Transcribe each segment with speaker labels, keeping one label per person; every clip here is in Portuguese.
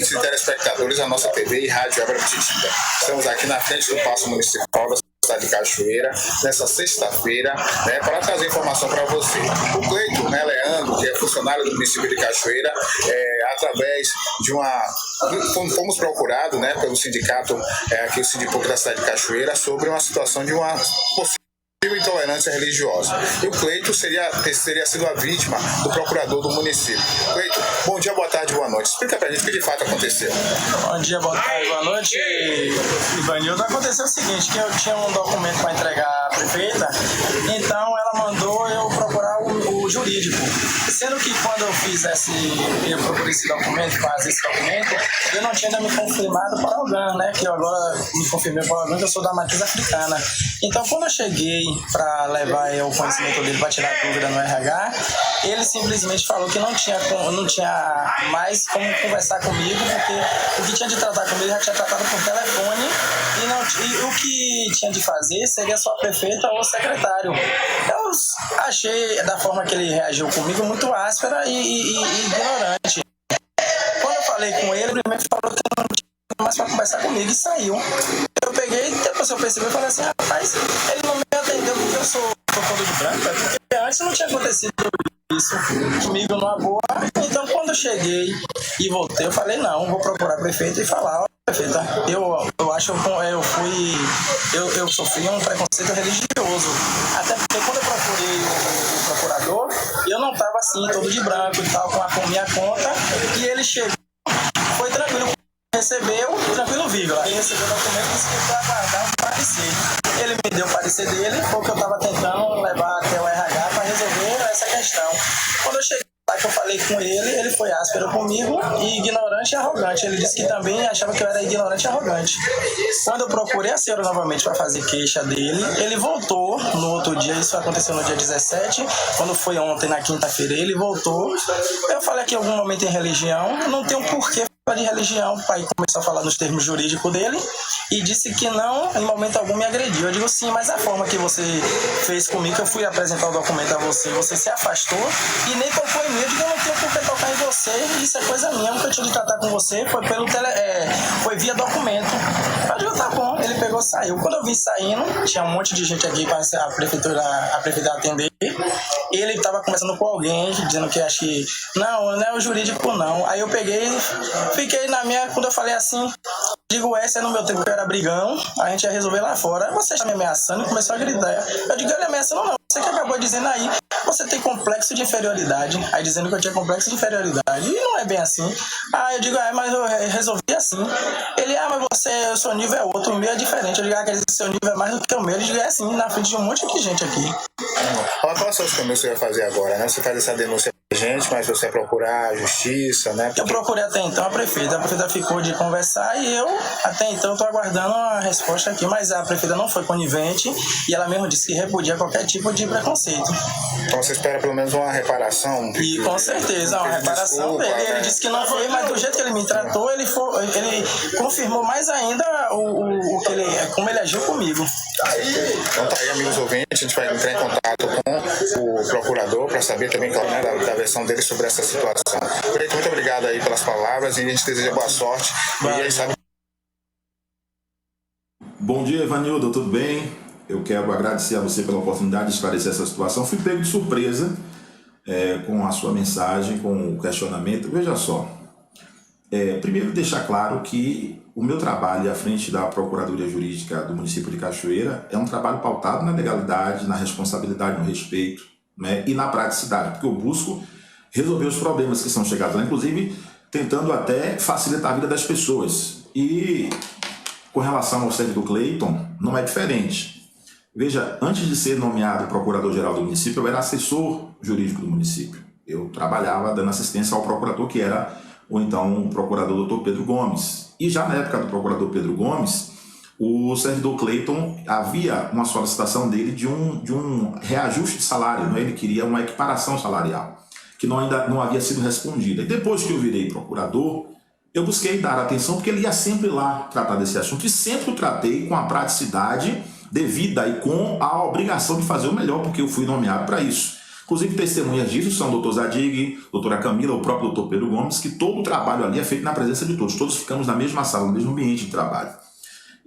Speaker 1: ouvintes e telespectadores da nossa TV e Rádio Évora Pititiba. Estamos aqui na frente do Paço Municipal da cidade de Cachoeira, nessa sexta-feira, para trazer informação para você. O Cleiton, Leandro, que é funcionário do município de Cachoeira, através de fomos procurados, pelo sindicato, aqui o Sindipuc da cidade de Cachoeira, sobre uma situação de uma possível intolerância religiosa. E o Cleiton teria sido a vítima do procurador do município. Cleiton, bom dia, boa tarde, boa noite. Explica pra gente o que de fato aconteceu.
Speaker 2: Bom dia, boa tarde, boa noite, Ivanildo. Aconteceu o seguinte, que eu tinha um documento para entregar à prefeita, então ela mandou eu procurar o jurídico. Sendo que quando eu procurei esse documento, fazer esse documento, eu não tinha ainda me confirmado para o OGAN, que eu agora me confirmei para o OGAN, que eu sou da matriz africana. Então, quando eu cheguei para levar o conhecimento dele para tirar a dúvida no RH, ele simplesmente falou que não tinha mais como conversar comigo, porque o que tinha de tratar comigo já tinha tratado por telefone e o que tinha de fazer seria só a prefeita ou o secretário. Eu achei, da forma que ele reagiu comigo, muito áspera e ignorante. Quando eu falei com ele primeiro falou que não tinha mais para conversar comigo e saiu. Eu peguei, depois eu percebi e falei assim, rapaz, ele não me atendeu porque eu sou todo de branco, porque antes não tinha acontecido isso comigo numa boa. Então quando eu cheguei e voltei, eu falei, não, vou procurar a prefeita e falar, ó, prefeita, eu acho que eu sofri um preconceito religioso. Até porque quando eu procurei o procurador, eu não estava assim, todo de branco e tal, com a minha conta, e ele chegou, foi tranquilo, recebeu, tranquilo, vírgula. Ele recebeu o documento e disse que ia aguardar o parecer. Ele me deu o parecer dele, foi o que eu estava tentando levar até o RH para resolver essa questão. Quando eu cheguei lá que eu falei com ele foi áspero comigo e ignorante e arrogante. Ele disse que também achava que eu era ignorante e arrogante. Quando eu procurei a senhora novamente para fazer queixa dele, ele voltou no outro dia, isso aconteceu no dia 17, quando foi ontem, na quinta-feira, ele voltou. Eu falei que em algum momento em religião, não tem um porquê de religião, o pai começou a falar nos termos jurídicos dele e disse que não, em momento algum me agrediu. Eu digo, sim, mas a forma que você fez comigo, que eu fui apresentar o documento a você se afastou e nem tocou em mim. Eu digo, eu não tenho por que tocar em você, isso é coisa minha, o que eu tinha de tratar com você foi foi via documento. Eu digo, tá bom, ele pegou e saiu. Quando eu vim saindo, tinha um monte de gente aqui para a prefeitura atender, ele estava conversando com alguém, dizendo que acho que não é o jurídico não. Aí eu peguei, fiquei na minha, quando eu falei assim, digo, essa é no meu tempo que eu era brigão, a gente ia resolver lá fora. Você está me ameaçando e começou a gritar. Eu digo, ele ameaçando não, você que acabou dizendo aí, você tem complexo de inferioridade. Aí dizendo que eu tinha complexo de inferioridade. E não é bem assim. Eu digo, mas eu resolvi assim. Ele, mas o seu nível é outro, o meu é diferente. Eu digo, quer dizer, o seu nível é mais do que o meu. Ele diz, é assim, na frente de um monte de gente aqui.
Speaker 1: Quais são os caminhos que você vai fazer agora, Você faz essa denúncia pra gente, mas você vai procurar a justiça, Porque...
Speaker 2: Eu procurei até então a prefeita ficou de conversar e eu, até então, estou aguardando a resposta aqui, mas a prefeita não foi conivente e ela mesmo disse que repudia qualquer tipo de preconceito.
Speaker 1: Então você espera pelo menos uma reparação?
Speaker 2: E com certeza, uma reparação dele. Ele disse que não foi, mas do jeito que ele me tratou, ele confirmou mais ainda como ele agiu comigo.
Speaker 1: Então tá aí, amigos ouvintes, a gente vai entrar em contato com o procurador para saber também, claro, da versão dele sobre essa situação. Muito obrigado aí pelas palavras e a gente deseja boa sorte. E aí, sabe...
Speaker 3: Bom dia, Ivanildo, tudo bem? Eu quero agradecer a você pela oportunidade de esclarecer essa situação. Fui pego de surpresa com a sua mensagem, com o questionamento. Veja só, primeiro deixar claro que o meu trabalho à frente da Procuradoria Jurídica do município de Cachoeira é um trabalho pautado na legalidade, na responsabilidade, no respeito, e na praticidade, porque eu busco resolver os problemas que são chegados lá, inclusive tentando até facilitar a vida das pessoas. E com relação ao servidor Cleiton, não é diferente. Veja, antes de ser nomeado procurador-geral do município, eu era assessor jurídico do município. Eu trabalhava dando assistência ao procurador, que era o então procurador Dr. Pedro Gomes. E já na época do procurador Pedro Gomes, o servidor Cleiton, havia uma solicitação dele de um reajuste de salário, ele queria uma equiparação salarial, que ainda não havia sido respondida. E depois que eu virei procurador, eu busquei dar atenção, porque ele ia sempre lá tratar desse assunto, e sempre o tratei com a praticidade devida e com a obrigação de fazer o melhor, porque eu fui nomeado para isso. Inclusive, testemunhas disso são o doutor Zadig, doutora Camila, o próprio doutor Pedro Gomes, que todo o trabalho ali é feito na presença de todos. Todos ficamos na mesma sala, no mesmo ambiente de trabalho.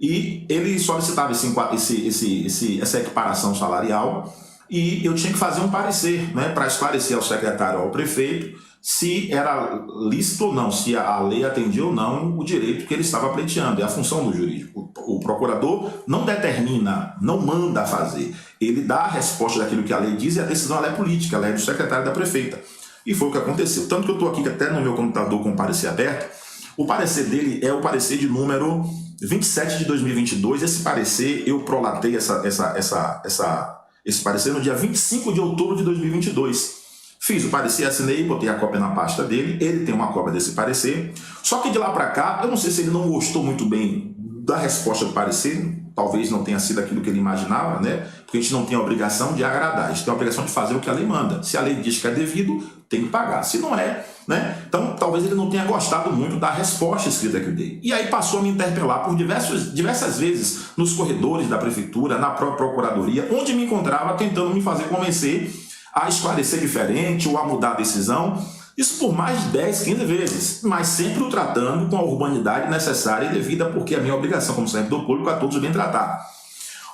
Speaker 3: E ele solicitava essa equiparação salarial e eu tinha que fazer um parecer, né, para esclarecer ao secretário, ao prefeito, se era lícito ou não, se a lei atendia ou não o direito que ele estava pleiteando. É a função do jurídico. O procurador não determina, não manda fazer. Ele dá a resposta daquilo que a lei diz e a decisão ela é política, ela é do secretário da prefeita. E foi o que aconteceu. Tanto que eu estou aqui até no meu computador com o parecer aberto. O parecer dele é o parecer de número 27 de 2022. Esse parecer, eu prolatei esse parecer no dia 25 de outubro de 2022. Fiz o parecer, assinei, botei a cópia na pasta dele, ele tem uma cópia desse parecer. Só que de lá para cá, eu não sei se ele não gostou muito bem da resposta do parecer, talvez não tenha sido aquilo que ele imaginava, né? Porque a gente não tem a obrigação de agradar, a gente tem a obrigação de fazer o que a lei manda. Se a lei diz que é devido, tem que pagar. Se não é, né? Então talvez ele não tenha gostado muito da resposta escrita que eu dei. E aí passou a me interpelar por diversas vezes nos corredores da prefeitura, na própria procuradoria, onde me encontrava tentando me fazer convencer a esclarecer diferente ou a mudar a decisão. Isso por mais de 10, 15 vezes, mas sempre o tratando com a urbanidade necessária e devida, porque é a minha obrigação como servidor público a todos bem tratar.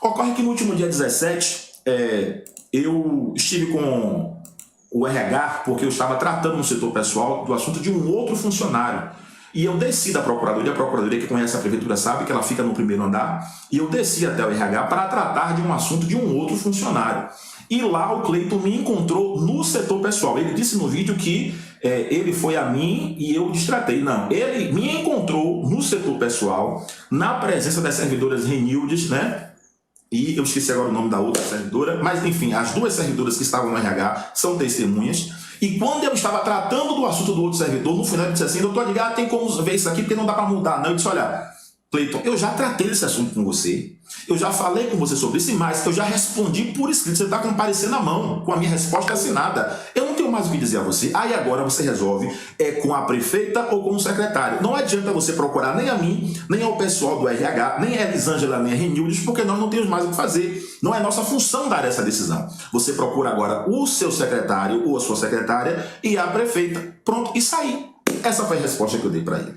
Speaker 3: Ocorre que no último dia 17, eu estive com o RH, porque eu estava tratando no setor pessoal do assunto de um outro funcionário. E eu desci da procuradoria, a procuradoria que conhece a prefeitura sabe que ela fica no primeiro andar, e eu desci até o RH para tratar de um assunto de um outro funcionário. E lá o Cleiton me encontrou no setor pessoal. Ele disse no vídeo que ele foi a mim e eu destratei. Não, ele me encontrou no setor pessoal, na presença das servidoras Renildes, né? E eu esqueci agora o nome da outra servidora, mas enfim, as duas servidoras que estavam no RH são testemunhas. E quando eu estava tratando do assunto do outro servidor, no final ele disse assim: doutor Edgar, tem como ver isso aqui porque não dá para mudar, não. Eu disse: olha, Cleiton, eu já tratei esse assunto com você, eu já falei com você sobre isso, mas eu já respondi por escrito, você está com um parecer na mão, com a minha resposta assinada. Eu não tenho mais o que dizer a você. Aí agora você resolve com a prefeita ou com o secretário. Não adianta você procurar nem a mim, nem ao pessoal do RH, nem a Elisângela, nem a Renildes, porque nós não temos mais o que fazer. Não é nossa função dar essa decisão. Você procura agora o seu secretário ou a sua secretária e a prefeita. Pronto, e saí. Essa foi a resposta que eu dei para ele.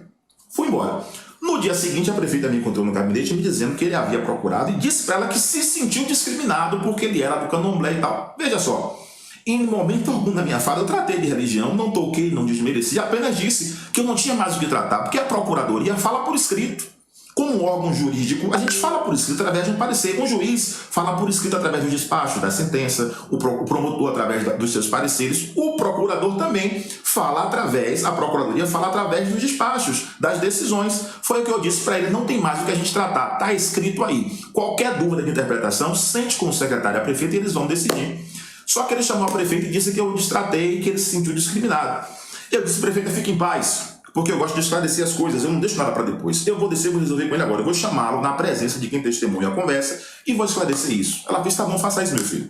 Speaker 3: Fui embora. No dia seguinte, a prefeita me encontrou no gabinete me dizendo que ele havia procurado e disse para ela que se sentiu discriminado porque ele era do candomblé e tal. Veja só, em momento algum da minha fala eu tratei de religião, não toquei, não desmereci, apenas disse que eu não tinha mais o que tratar, porque a procuradoria fala por escrito. Como órgão jurídico, a gente fala por escrito através de um parecer. Um juiz fala por escrito através do despacho, da sentença, o promotor através dos seus pareceres, o procurador também fala através, a procuradoria fala através dos despachos, das decisões. Foi o que eu disse para ele, não tem mais o que a gente tratar, está escrito aí. Qualquer dúvida de interpretação, sente com o secretário e a prefeita e eles vão decidir. Só que ele chamou a prefeita e disse que eu destratei e que ele se sentiu discriminado. Eu disse: prefeita, fique em paz, porque eu gosto de esclarecer as coisas, eu não deixo nada para depois. Eu vou descer, vou resolver com ele agora. Eu vou chamá-lo na presença de quem testemunha a conversa e vou esclarecer isso. Ela disse: tá bom, faça isso, meu filho.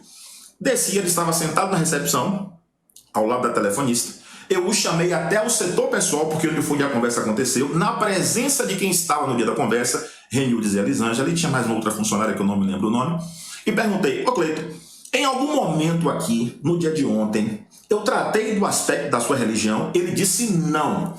Speaker 3: Desci, ele estava sentado na recepção, ao lado da telefonista. Eu o chamei até o setor pessoal, porque onde foi a conversa aconteceu, na presença de quem estava no dia da conversa, Renildes e Elisângela, e tinha mais uma outra funcionária que eu não me lembro o nome, e perguntei: ô Cleiton, em algum momento aqui, no dia de ontem, eu tratei do aspecto da sua religião? Ele disse não.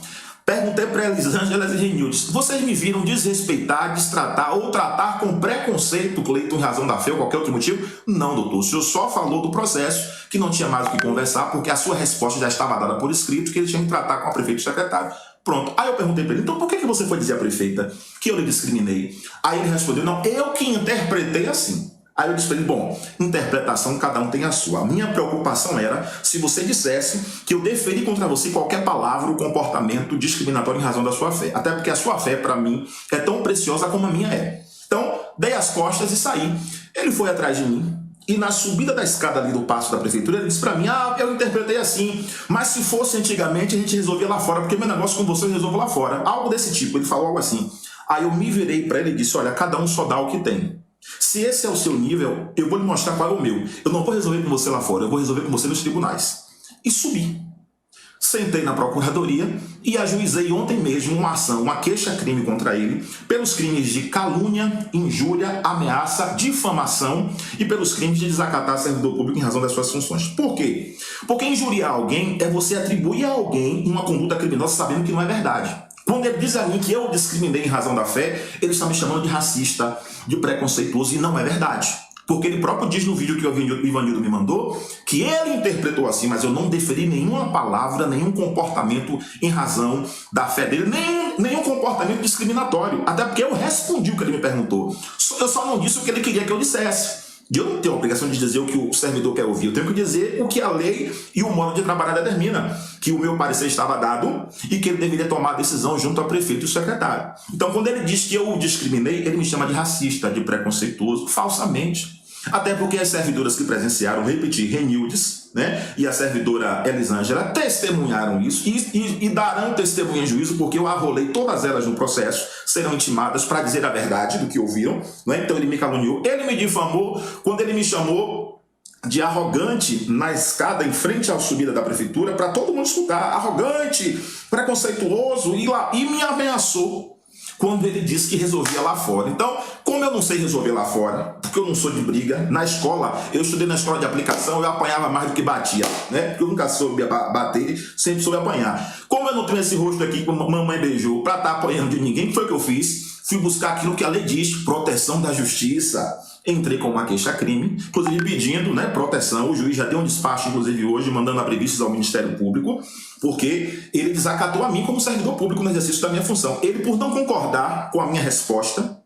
Speaker 3: Perguntei para Elisângela e Renildes: vocês me viram desrespeitar, destratar ou tratar com preconceito, Cleiton, em razão da fé ou qualquer outro motivo? Não, doutor. O senhor só falou do processo, que não tinha mais o que conversar, porque a sua resposta já estava dada por escrito, que ele tinha que tratar com a prefeita e o secretário. Pronto. Aí eu perguntei para ele: então por que você foi dizer à prefeita que eu lhe discriminei? Aí ele respondeu: não, eu que interpretei assim. Aí eu disse para ele: bom, interpretação cada um tem a sua. A minha preocupação era se você dissesse que eu deferi contra você qualquer palavra ou comportamento discriminatório em razão da sua fé. Até porque a sua fé, para mim, é tão preciosa como a minha é. Então, dei as costas e saí. Ele foi atrás de mim e na subida da escada ali do passo da prefeitura, ele disse para mim: ah, eu interpretei assim, mas se fosse antigamente a gente resolvia lá fora, porque meu negócio com você eu resolvo lá fora. Algo desse tipo, ele falou algo assim. Aí eu me virei para ele e disse: olha, cada um só dá o que tem. Se esse é o seu nível, eu vou lhe mostrar qual é o meu. Eu não vou resolver com você lá fora, eu vou resolver com você nos tribunais. E subi. Sentei na procuradoria e ajuizei ontem mesmo uma ação, uma queixa-crime contra ele, pelos crimes de calúnia, injúria, ameaça, difamação e pelos crimes de desacatar servidor público em razão das suas funções. Por quê? Porque injuriar alguém é você atribuir a alguém uma conduta criminosa sabendo que não é verdade. Quando ele diz a mim que eu discriminei em razão da fé, ele está me chamando de racista, de preconceituoso, e não é verdade. Porque ele próprio diz no vídeo que o Ivanildo me mandou que ele interpretou assim, mas eu não deferi nenhuma palavra, nenhum comportamento em razão da fé dele, nenhum comportamento discriminatório. Até porque eu respondi o que ele me perguntou. Eu só não disse o que ele queria que eu dissesse. E eu não tenho a obrigação de dizer o que o servidor quer ouvir. Eu tenho que dizer o que a lei e o modo de trabalhar determina. Que o meu parecer estava dado e que ele deveria tomar a decisão junto ao prefeito e ao secretário. Então, quando ele diz que eu o discriminei, ele me chama de racista, de preconceituoso, falsamente. Até porque as servidoras que presenciaram, repetir, Renildes, né, e a servidora Elisângela testemunharam isso e darão testemunho em juízo, porque eu arrolei todas elas no processo, serão intimadas para dizer a verdade do que ouviram, né? Então ele me caluniou, ele me difamou quando ele me chamou de arrogante na escada em frente à subida da prefeitura para todo mundo escutar, arrogante, preconceituoso, e me ameaçou quando ele disse que resolvia lá fora. Então, como eu não sei resolver lá fora, porque eu não sou de briga, na escola, eu estudei na escola de aplicação, eu apanhava mais do que batia, né? Porque eu nunca soube bater, sempre soube apanhar. Como eu não tenho esse rosto aqui que a mamãe beijou para estar apanhando de ninguém, o que foi que eu fiz? Fui buscar aquilo que a lei diz, proteção da justiça. Entrei com uma queixa-crime, inclusive pedindo, né, proteção. O juiz já deu um despacho, inclusive hoje, mandando abrir vistas ao Ministério Público, porque ele desacatou a mim como servidor público no exercício da minha função. Ele, por não concordar com a minha resposta,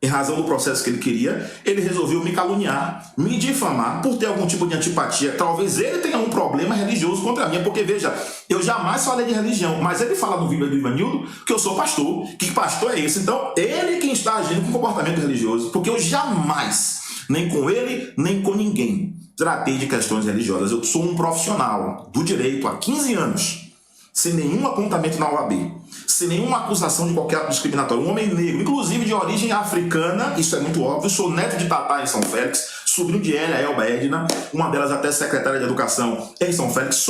Speaker 3: em razão do processo que ele queria, ele resolveu me caluniar, me difamar, por ter algum tipo de antipatia. Talvez ele tenha um problema religioso contra mim, porque, veja, eu jamais falei de religião, mas ele fala no vídeo do Ivanildo que eu sou pastor. Que pastor é esse? Então, ele quem está agindo com comportamento religioso, porque eu jamais, nem com ele, nem com ninguém, tratei de questões religiosas. Eu sou um profissional do direito há 15 anos, sem nenhum apontamento na OAB, sem nenhuma acusação de qualquer ato discriminatório. Um homem negro, inclusive de origem africana, isso é muito óbvio. Sou neto de Tatá em São Félix, sobrinho de Elia, Elba Edna, uma delas até secretária de Educação em São Félix.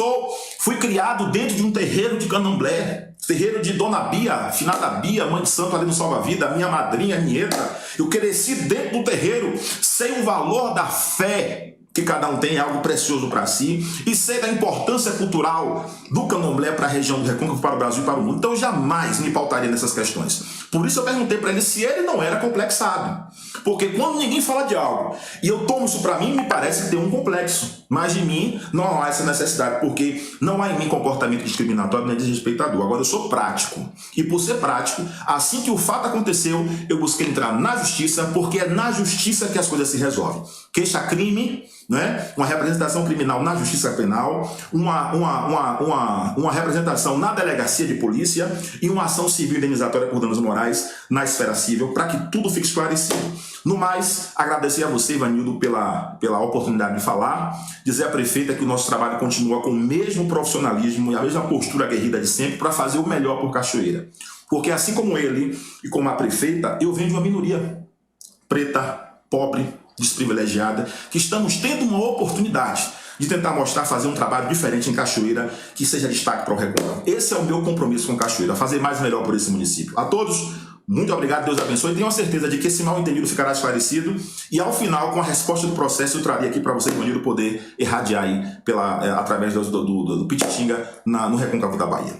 Speaker 3: Fui criado dentro de um terreiro de candomblé, terreiro de Dona Bia, finada Bia, mãe de santo ali no Salva-Vida, minha madrinha, Nieta. Eu cresci dentro do terreiro, sei o valor da fé, que cada um tem algo precioso para si, e sei da importância cultural do candomblé para a região do Recôncavo, para o Brasil e para o mundo. Então eu jamais me pautaria nessas questões. Por isso eu perguntei para ele se ele não era complexado. Porque quando ninguém fala de algo e eu tomo isso para mim, me parece que tem um complexo. Mas de mim não há essa necessidade, porque não há em mim comportamento discriminatório nem desrespeitador. Agora eu sou prático. E por ser prático, assim que o fato aconteceu, eu busquei entrar na justiça, porque é na justiça que as coisas se resolvem. Queixa-crime, né? Uma representação criminal na justiça penal, uma representação na delegacia de polícia e uma ação civil indenizatória por danos morais na esfera civil, para que tudo fique esclarecido. No mais, agradecer a você, Ivanildo, pela oportunidade de falar, dizer à prefeita que o nosso trabalho continua com o mesmo profissionalismo e a mesma postura aguerrida de sempre para fazer o melhor por Cachoeira. Porque assim como ele e como a prefeita, eu venho de uma minoria preta, pobre, desprivilegiada, que estamos tendo uma oportunidade de tentar mostrar, fazer um trabalho diferente em Cachoeira, que seja destaque para o Recôncavo. Esse é o meu compromisso com Cachoeira, fazer mais e melhor por esse município. A todos, muito obrigado, Deus abençoe. Tenho a certeza de que esse mal entendido ficará esclarecido e, ao final, com a resposta do processo, eu traria aqui para você, Ivanildo, poder irradiar aí através do Pititinga no Recôncavo da Bahia.